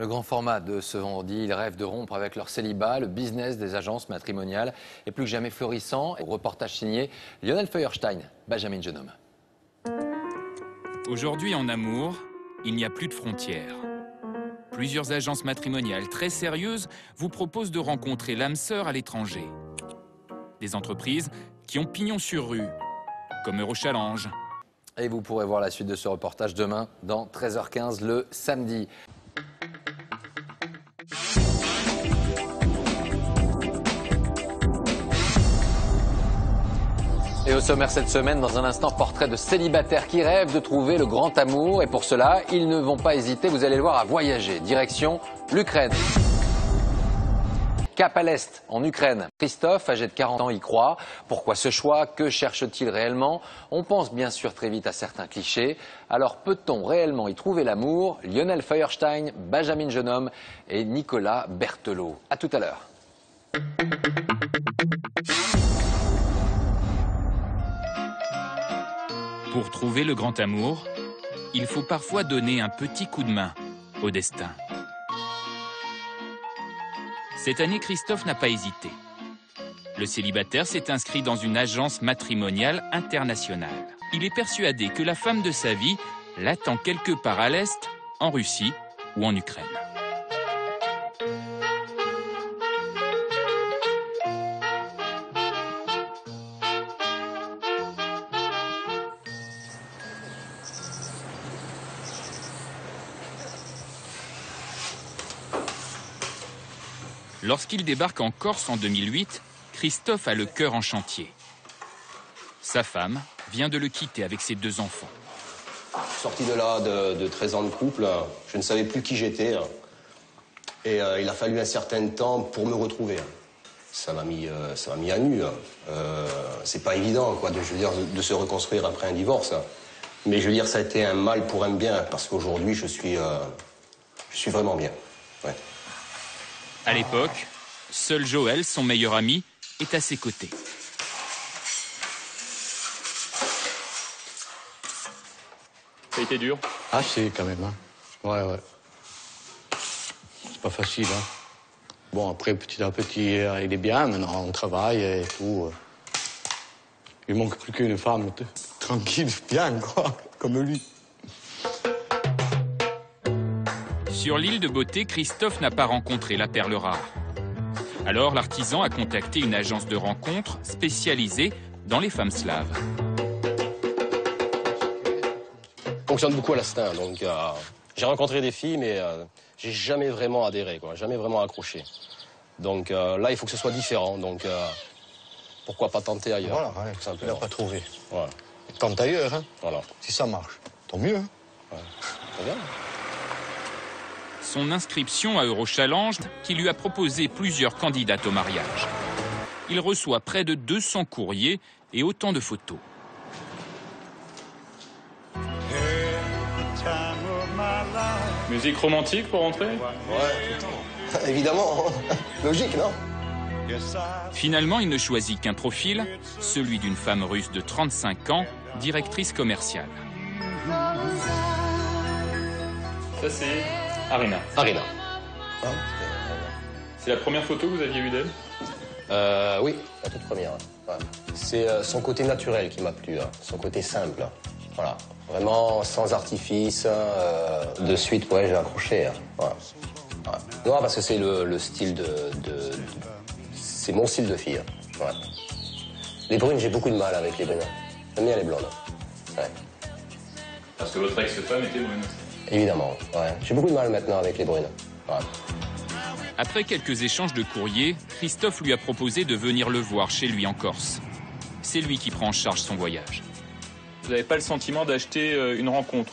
Le grand format de ce vendredi, ils rêvent de rompre avec leur célibat. Le business des agences matrimoniales est plus que jamais florissant. Reportage signé Lionel Feuerstein, Benjamin Genome. Aujourd'hui en amour, il n'y a plus de frontières. Plusieurs agences matrimoniales très sérieuses vous proposent de rencontrer l'âme sœur à l'étranger. Des entreprises qui ont pignon sur rue, comme Eurochallenge. Et vous pourrez voir la suite de ce reportage demain dans 13h15 le samedi. Et au sommaire cette semaine, dans un instant, portrait de célibataires qui rêvent de trouver le grand amour. Et pour cela, ils ne vont pas hésiter, vous allez le voir, à voyager. Direction l'Ukraine. Cap à l'Est, en Ukraine. Christophe, âgé de 40 ans, y croit. Pourquoi ce choix? Que cherche-t-il réellement? On pense bien sûr très vite à certains clichés. Alors peut-on réellement y trouver l'amour? Lionel Feuerstein, Benjamin Genome et Nicolas Berthelot. A tout à l'heure. Pour trouver le grand amour, il faut parfois donner un petit coup de main au destin. Cette année, Christophe n'a pas hésité. Le célibataire s'est inscrit dans une agence matrimoniale internationale. Il est persuadé que la femme de sa vie l'attend quelque part à l'Est, en Russie ou en Ukraine. Lorsqu'il débarque en Corse en 2008, Christophe a le cœur en chantier. Sa femme vient de le quitter avec ses 2 enfants. Sorti de là de 13 ans de couple, je ne savais plus qui j'étais. Et il a fallu un certain temps pour me retrouver. Ça m'a mis à nu. C'est pas évident, quoi, de se reconstruire après un divorce. Mais je veux dire, ça a été un mal pour un bien, parce qu'aujourd'hui, je suis vraiment bien. Ouais. À l'époque, seul Joël, son meilleur ami, est à ses côtés. Ça a été dur? Ah si, quand même. Hein. Ouais. C'est pas facile. Hein. Bon, après, petit à petit, il est bien. Maintenant, on travaille et tout. Il manque plus qu'une femme tranquille, bien, quoi, comme lui. Sur l'île de Beauté, Christophe n'a pas rencontré la perle rare. Alors l'artisan a contacté une agence de rencontres spécialisée dans les femmes slaves. Je fonctionne beaucoup à l'instinct, donc j'ai rencontré des filles, mais j'ai jamais vraiment adhéré, quoi, jamais vraiment accroché. Donc là, il faut que ce soit différent, donc pourquoi pas tenter ailleurs? Voilà, tout simplement. Il n'a pas trouvé. Voilà. Tente ailleurs, hein. Voilà. Si ça marche, tant mieux. Hein. Ouais. Très bien. Son inscription à Eurochallenge qui lui a proposé plusieurs candidates au mariage. Il reçoit près de 200 courriers et autant de photos. Musique romantique pour rentrer? Ouais, évidemment. Logique, non? Finalement, il ne choisit qu'un profil, celui d'une femme russe de 35 ans, directrice commerciale. Ça, c'est Arina. Arina. C'est la première photo que vous aviez eue d'elle? Oui, la toute première. Ouais. C'est son côté naturel qui m'a plu, hein. Son côté simple. Voilà. Vraiment sans artifice. De suite, ouais, j'ai accroché. Hein. Voilà. Ouais. Non, parce que c'est le style c'est mon style de fille. Hein. Ouais. Les brunes, j'ai beaucoup de mal avec les brunes. J'aime bien les blondes. Ouais. Parce que votre ex-femme était brune aussi. Évidemment, ouais. J'ai beaucoup de mal maintenant avec les brunes. Ouais. Après quelques échanges de courriers, Christophe lui a proposé de venir le voir chez lui en Corse. C'est lui qui prend en charge son voyage. Vous n'avez pas le sentiment d'acheter une rencontre?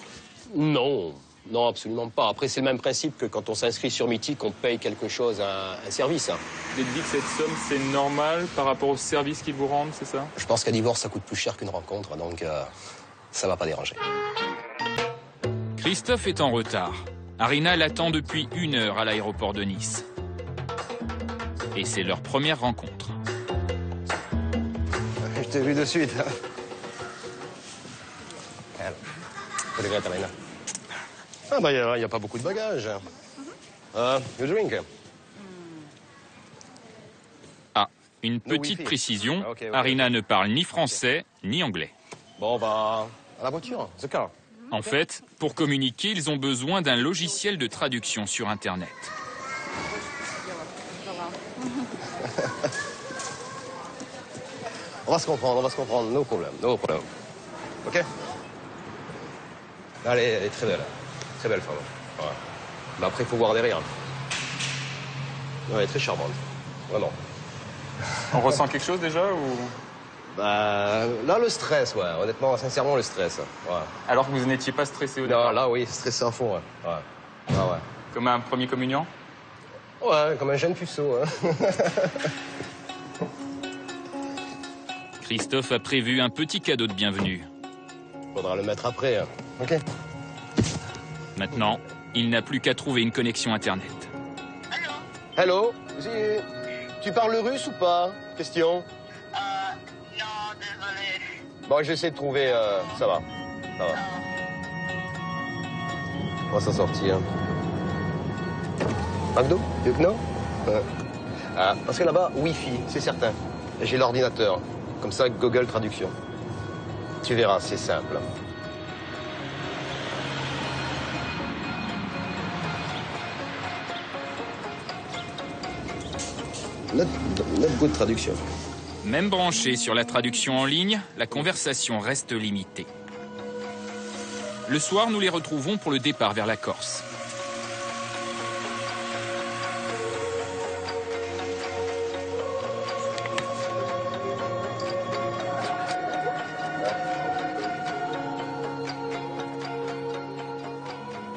Non, non, absolument pas. Après, c'est le même principe que quand on s'inscrit sur Mythique, on paye quelque chose, un service. Hein. Vous avez dit que cette somme, c'est normal par rapport au service qu'ils vous rendent, c'est ça? Je pense qu'un divorce, ça coûte plus cher qu'une rencontre, donc ça va pas déranger. Christophe est en retard. Arina l'attend depuis 1 heure à l'aéroport de Nice. Et c'est leur première rencontre. Je t'ai vu de suite. Hein. Ah bah, il n'y a pas beaucoup de bagages. You drink? Ah, une petite précision, Arina ne parle ni français ni anglais. Bon, bah, à la voiture, the car. En fait, pour communiquer, ils ont besoin d'un logiciel de traduction sur Internet. On va se comprendre, no problème, no problème. Ok? Allez, elle est très belle femme. Ouais. Mais après, il faut voir derrière. Ouais, elle est très charmante, vraiment. On ressent quelque chose déjà ou... Bah, là, le stress, ouais, honnêtement, sincèrement, le stress. Ouais. Alors que vous n'étiez pas stressé au Non, départ? là, oui, stressé à fond, ouais. Ouais. Ah, ouais. Comme un premier communion? Ouais, comme un jeune puceau, hein. Christophe a prévu un petit cadeau de bienvenue. Faudra le mettre après, hein. Ok? Maintenant, il n'a plus qu'à trouver une connexion Internet. Hello? Tu parles russe ou pas? Question? Non, désolé. Bon, j'essaie de trouver, ça va. Ça va. On va s'en sortir. McDo? Non? Ah, parce que là-bas, Wi-Fi, c'est certain. J'ai l'ordinateur. Comme ça, Google Traduction. Tu verras, c'est simple. Not good traduction. Même branché sur la traduction en ligne, la conversation reste limitée. Le soir, nous les retrouvons pour le départ vers la Corse.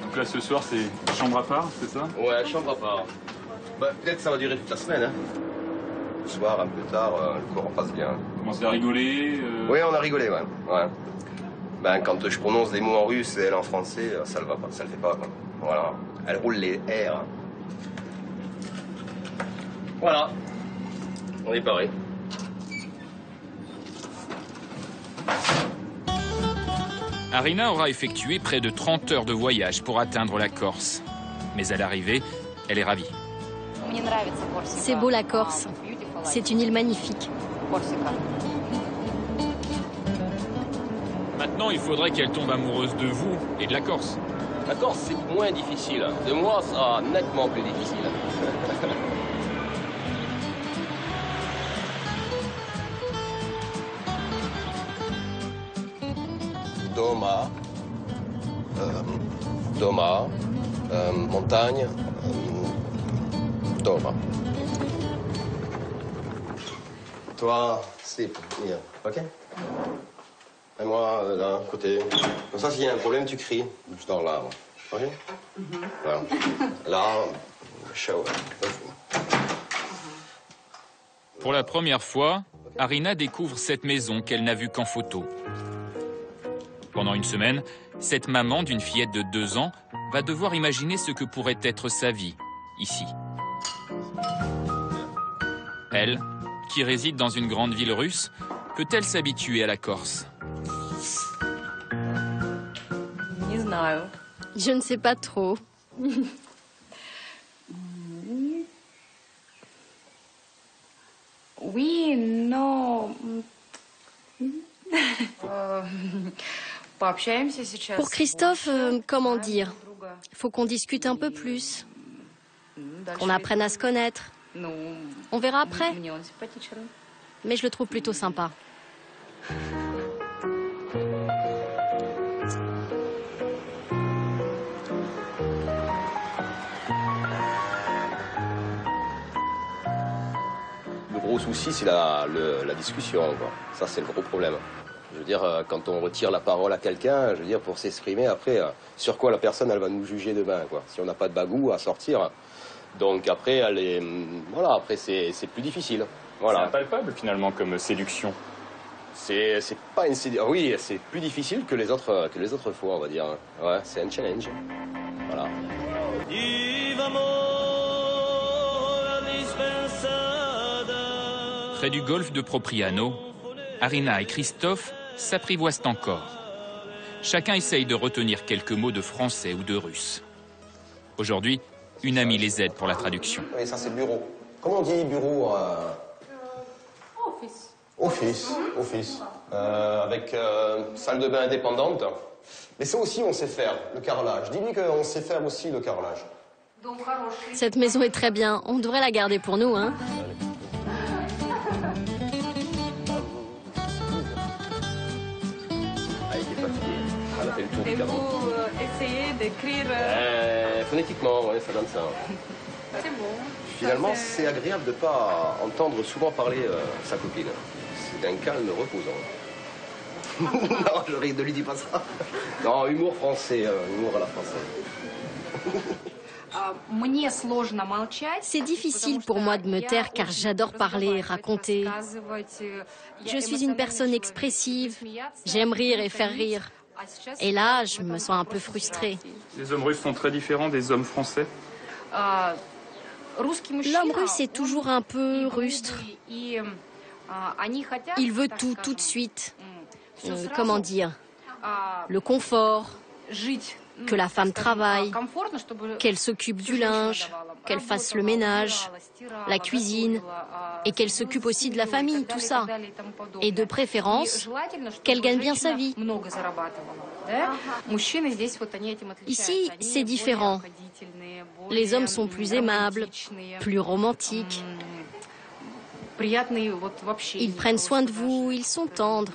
Donc là, ce soir, c'est chambre à part, c'est ça? Ouais, chambre à part. Bah, peut-être ça va durer toute la semaine, hein. Le soir, un peu tard, le courant passe bien. Vous commencez à rigoler Oui, on a rigolé, ouais. Ouais. Ben, quand je prononce des mots en russe et elle en français, ça le va pas, ça le fait pas, quoi. Voilà. Elle roule les R. Voilà. On est paré. Arina aura effectué près de 30 heures de voyage pour atteindre la Corse. Mais à l'arrivée, elle est ravie. C'est beau la Corse. C'est une île magnifique. Maintenant, il faudrait qu'elle tombe amoureuse de vous et de la Corse. La Corse, c'est moins difficile. De moi, ça sera nettement plus difficile. Doma, montagne, Doma. Toi, c'est bien, ok? Et moi, d'un côté. Comme ça, s'il y a un problème, tu cries. Je dors là, moi. Ok? Voilà. Là, shower. Pour la première fois, Arina découvre cette maison qu'elle n'a vue qu'en photo. Pendant une semaine, cette maman d'une fillette de 2 ans va devoir imaginer ce que pourrait être sa vie, ici. Elle, qui réside dans une grande ville russe, peut-elle s'habituer à la Corse? Je ne sais pas trop. Oui, non. Pour Christophe, comment dire? Il faut qu'on discute un peu plus, qu'on apprenne à se connaître. On verra après. Mais je le trouve plutôt sympa. Le gros souci, c'est la discussion, quoi. Ça, c'est le gros problème. Je veux dire, quand on retire la parole à quelqu'un, je veux dire, pour s'exprimer, après, sur quoi la personne, elle va nous juger demain, quoi. Si on n'a pas de bagou à sortir. Donc après, voilà, après, c'est plus difficile. Voilà. C'est impalpable, finalement, comme séduction. C'est pas une séduction. Oui, c'est plus difficile que les autres fois, on va dire. Ouais, c'est un challenge. Voilà. Près du golfe de Propriano, Arina et Christophe s'apprivoisent encore. Chacun essaye de retenir quelques mots de français ou de russe. Aujourd'hui, Une amie les aide pour la traduction. Oui, ça c'est bureau. Comment on dit bureau Office. Office. Avec salle de bain indépendante. Mais ça aussi, on sait faire, le carrelage. Dis-lui qu'on sait faire aussi le carrelage. Cette maison est très bien. On devrait la garder pour nous, hein. Ah, il est fatigué. Elle a fait le tour du carreau. Vous essayez d'écrire... Phonétiquement, ouais, ça donne ça. C'est bon. Finalement, c'est agréable de ne pas entendre souvent parler sa copine. C'est d'un calme reposant. Non, je ne lui dis pas ça. Non, humour français, humour à la française. C'est difficile pour moi de me taire car j'adore parler, raconter. Je suis une personne expressive. J'aime rire et faire rire. Et là, je me sens un peu frustrée. Les hommes russes sont très différents des hommes français. L'homme russe est toujours un peu rustre. Il veut tout de suite. Comment dire? Le confort, que la femme travaille, qu'elle s'occupe du linge, qu'elle fasse le ménage, la cuisine, et qu'elle s'occupe aussi de la famille, tout ça. Et de préférence, qu'elle gagne bien sa vie. Ici, c'est différent. Les hommes sont plus aimables, plus romantiques. Ils prennent soin de vous, ils sont tendres.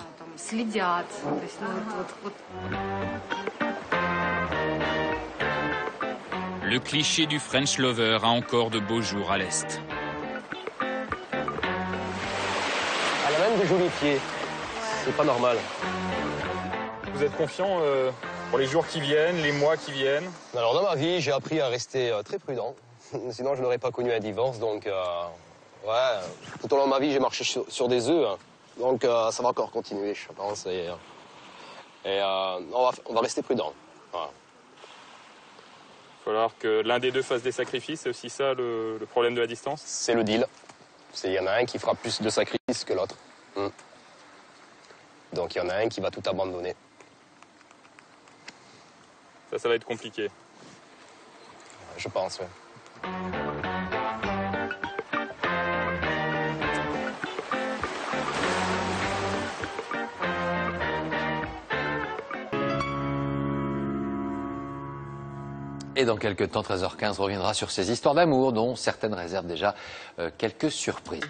Le cliché du French lover a encore de beaux jours à l'Est. Elle a même des jolis pieds. C'est pas normal. Vous êtes confiant pour les jours qui viennent, les mois qui viennent? Alors dans ma vie, j'ai appris à rester très prudent. Sinon, je n'aurais pas connu un divorce. Donc, ouais, tout au long de ma vie, j'ai marché sur des œufs. Hein. Donc, ça va encore continuer, je pense. Et on va rester prudent. Voilà. Il va falloir que l'un des deux fasse des sacrifices. C'est aussi ça le problème de la distance? C'est le deal. Il y en a un qui fera plus de sacrifices que l'autre. Donc, il y en a un qui va tout abandonner. Ça va être compliqué. Je pense, oui. Et dans quelques temps, 13h15 reviendra sur ces histoires d'amour dont certaines réservent déjà quelques surprises.